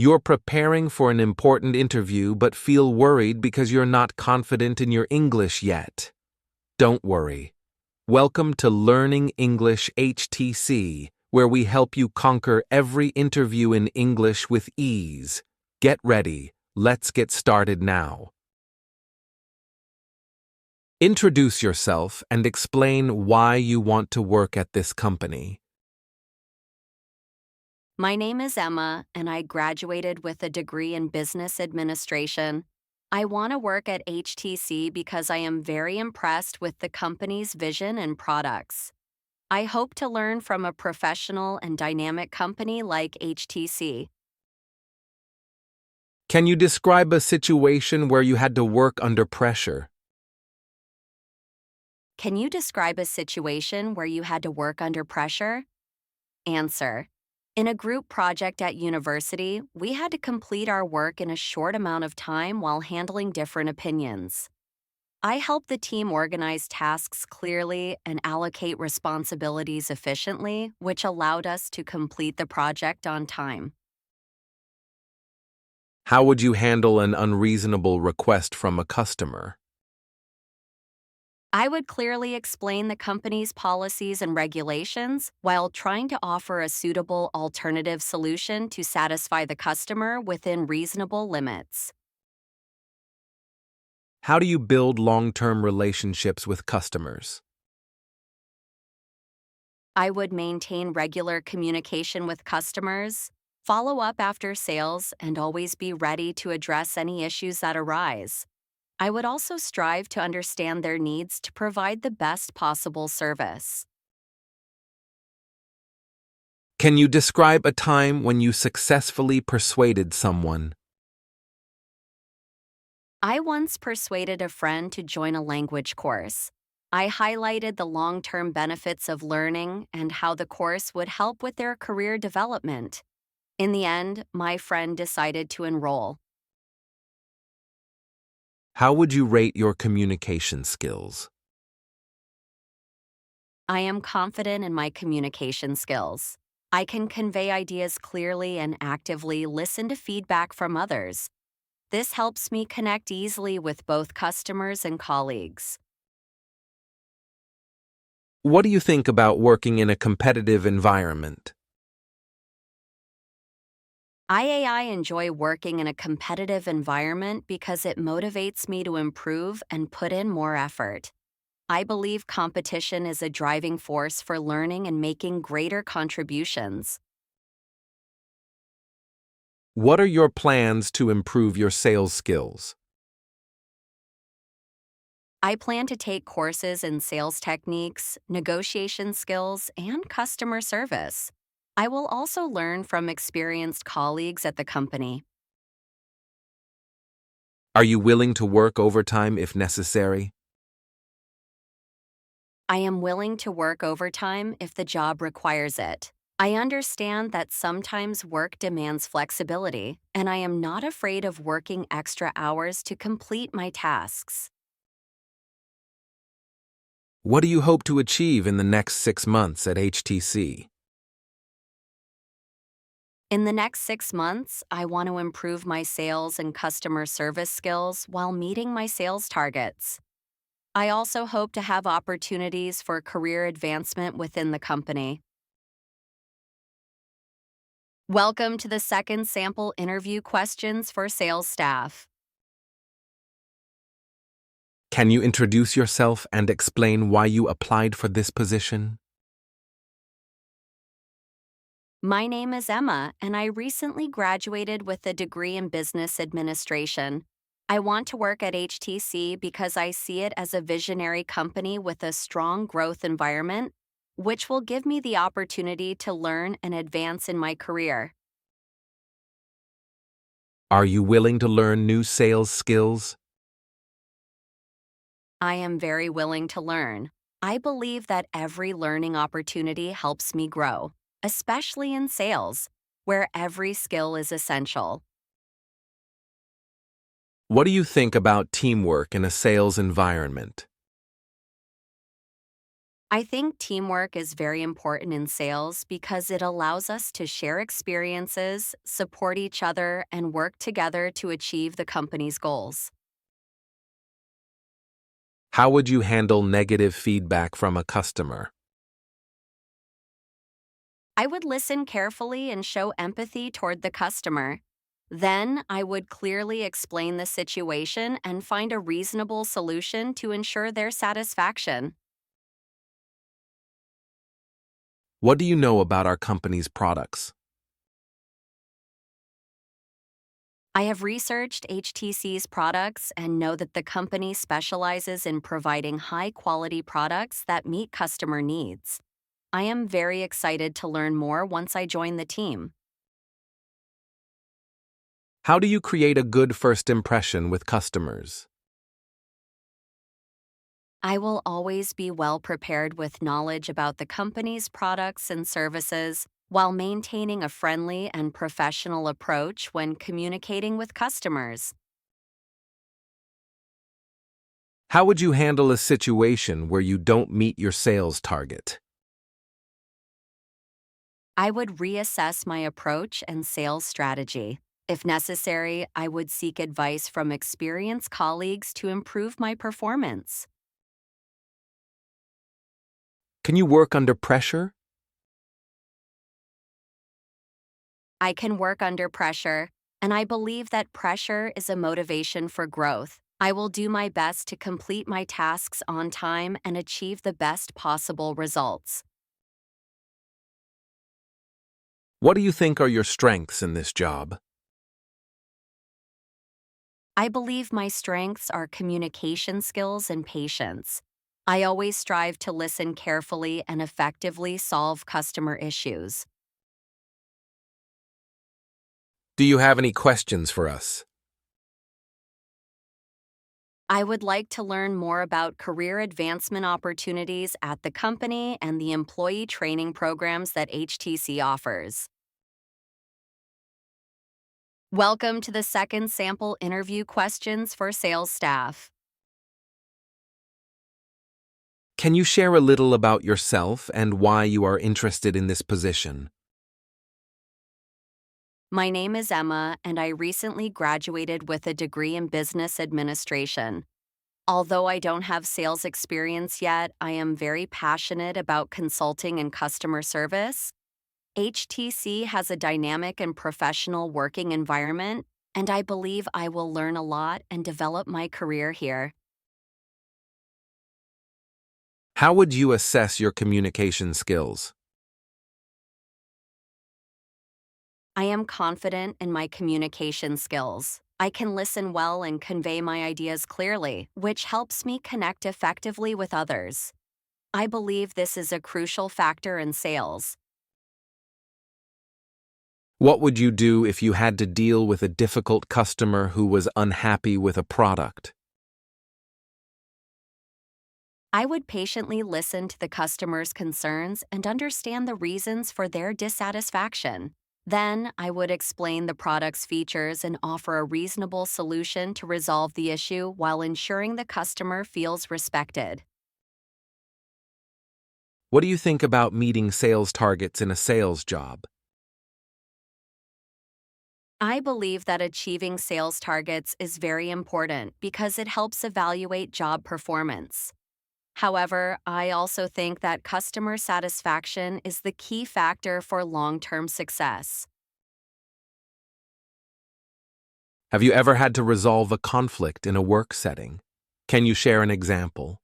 You're preparing for an important interview but feel worried because you're not confident in your English yet. Don't worry. Welcome to Learning English HTC, where we help you conquer every interview in English with ease. Get ready. Let's get started now. Introduce yourself and explain why you want to work at this company. My name is Emma, and I graduated with a degree in business administration. I want to work at HTC because I am very impressed with the company's vision and products. I hope to learn from a professional and dynamic company like HTC. Can you describe a situation where you had to work under pressure? Can you describe a situation where you had to work under pressure? Answer. In a group project at university, we had to complete our work in a short amount of time while handling different opinions. I helped the team organize tasks clearly and allocate responsibilities efficiently, which allowed us to complete the project on time. How would you handle an unreasonable request from a customer? I would clearly explain the company's policies and regulations while trying to offer a suitable alternative solution to satisfy the customer within reasonable limits. How do you build long-term relationships with customers? I would maintain regular communication with customers, follow up after sales, and always be ready to address any issues that arise. I would also strive to understand their needs to provide the best possible service. Can you describe a time when you successfully persuaded someone? I once persuaded a friend to join a language course. I highlighted the long-term benefits of learning and how the course would help with their career development. In the end, my friend decided to enroll. How would you rate your communication skills? I am confident in my communication skills. I can convey ideas clearly and actively listen to feedback from others. This helps me connect easily with both customers and colleagues. What do you think about working in a competitive environment? I enjoy working in a competitive environment because it motivates me to improve and put in more effort. I believe competition is a driving force for learning and making greater contributions. What are your plans to improve your sales skills? I plan to take courses in sales techniques, negotiation skills, and customer service. I will also learn from experienced colleagues at the company. Are you willing to work overtime if necessary? I am willing to work overtime if the job requires it. I understand that sometimes work demands flexibility, and I am not afraid of working extra hours to complete my tasks. What do you hope to achieve in the next 6 months at HTC? In the next 6 months, I want to improve my sales and customer service skills while meeting my sales targets. I also hope to have opportunities for career advancement within the company. Welcome to the second sample interview questions for sales staff. Can you introduce yourself and explain why you applied for this position? My name is Emma, and I recently graduated with a degree in business administration. I want to work at HTC because I see it as a visionary company with a strong growth environment, which will give me the opportunity to learn and advance in my career. Are you willing to learn new sales skills? I am very willing to learn. I believe that every learning opportunity helps me grow, especially in sales, where every skill is essential. What do you think about teamwork in a sales environment? I think teamwork is very important in sales because it allows us to share experiences, support each other, and work together to achieve the company's goals. How would you handle negative feedback from a customer? I would listen carefully and show empathy toward the customer. Then I would clearly explain the situation and find a reasonable solution to ensure their satisfaction. What do you know about our company's products? I have researched HTC's products and know that the company specializes in providing high quality products that meet customer needs. I am very excited to learn more once I join the team. How do you create a good first impression with customers? I will always be well prepared with knowledge about the company's products and services while maintaining a friendly and professional approach when communicating with customers. How would you handle a situation where you don't meet your sales target? I would reassess my approach and sales strategy. If necessary, I would seek advice from experienced colleagues to improve my performance. Can you work under pressure? I can work under pressure, and I believe that pressure is a motivation for growth. I will do my best to complete my tasks on time and achieve the best possible results. What do you think are your strengths in this job? I believe my strengths are communication skills and patience. I always strive to listen carefully and effectively solve customer issues. Do you have any questions for us? I would like to learn more about career advancement opportunities at the company and the employee training programs that HTC offers. Welcome to the second sample interview questions for sales staff. Can you share a little about yourself and why you are interested in this position? My name is Emma, and I recently graduated with a degree in business administration. Although I don't have sales experience yet, I am very passionate about consulting and customer service. HTC has a dynamic and professional working environment, and I believe I will learn a lot and develop my career here. How would you assess your communication skills? I am confident in my communication skills. I can listen well and convey my ideas clearly, which helps me connect effectively with others. I believe this is a crucial factor in sales. What would you do if you had to deal with a difficult customer who was unhappy with a product? I would patiently listen to the customer's concerns and understand the reasons for their dissatisfaction. Then, I would explain the product's features and offer a reasonable solution to resolve the issue while ensuring the customer feels respected. What do you think about meeting sales targets in a sales job? I believe that achieving sales targets is very important because it helps evaluate job performance. However, I also think that customer satisfaction is the key factor for long-term success. Have you ever had to resolve a conflict in a work setting? Can you share an example?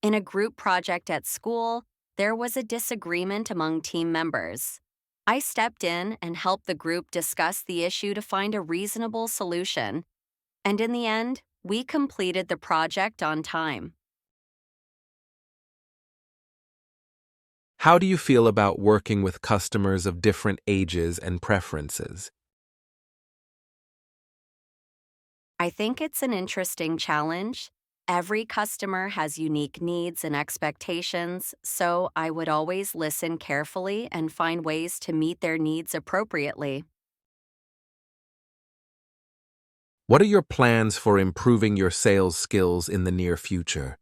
In a group project at school, there was a disagreement among team members. I stepped in and helped the group discuss the issue to find a reasonable solution, and in the end, we completed the project on time. How do you feel about working with customers of different ages and preferences? I think it's an interesting challenge. Every customer has unique needs and expectations, so I would always listen carefully and find ways to meet their needs appropriately. What are your plans for improving your sales skills in the near future?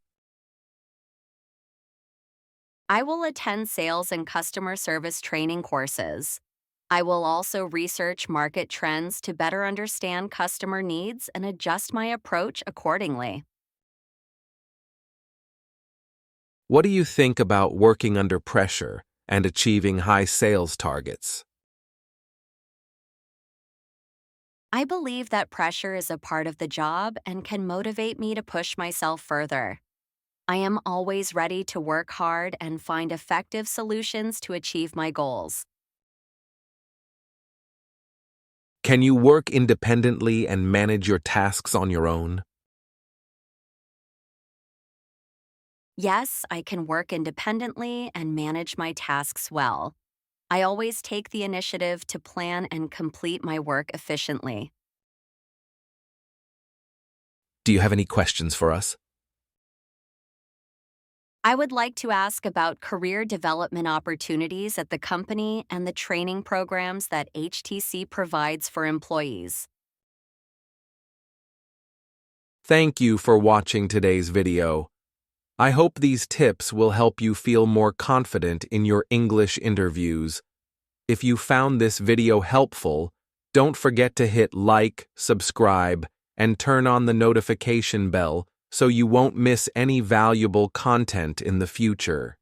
I will attend sales and customer service training courses. I will also research market trends to better understand customer needs and adjust my approach accordingly. What do you think about working under pressure and achieving high sales targets? I believe that pressure is a part of the job and can motivate me to push myself further. I am always ready to work hard and find effective solutions to achieve my goals. Can you work independently and manage your tasks on your own? Yes, I can work independently and manage my tasks well. I always take the initiative to plan and complete my work efficiently. Do you have any questions for us? I would like to ask about career development opportunities at the company and the training programs that HTC provides for employees. Thank you for watching today's video. I hope these tips will help you feel more confident in your English interviews. If you found this video helpful, don't forget to hit like, subscribe, and turn on the notification bell so you won't miss any valuable content in the future.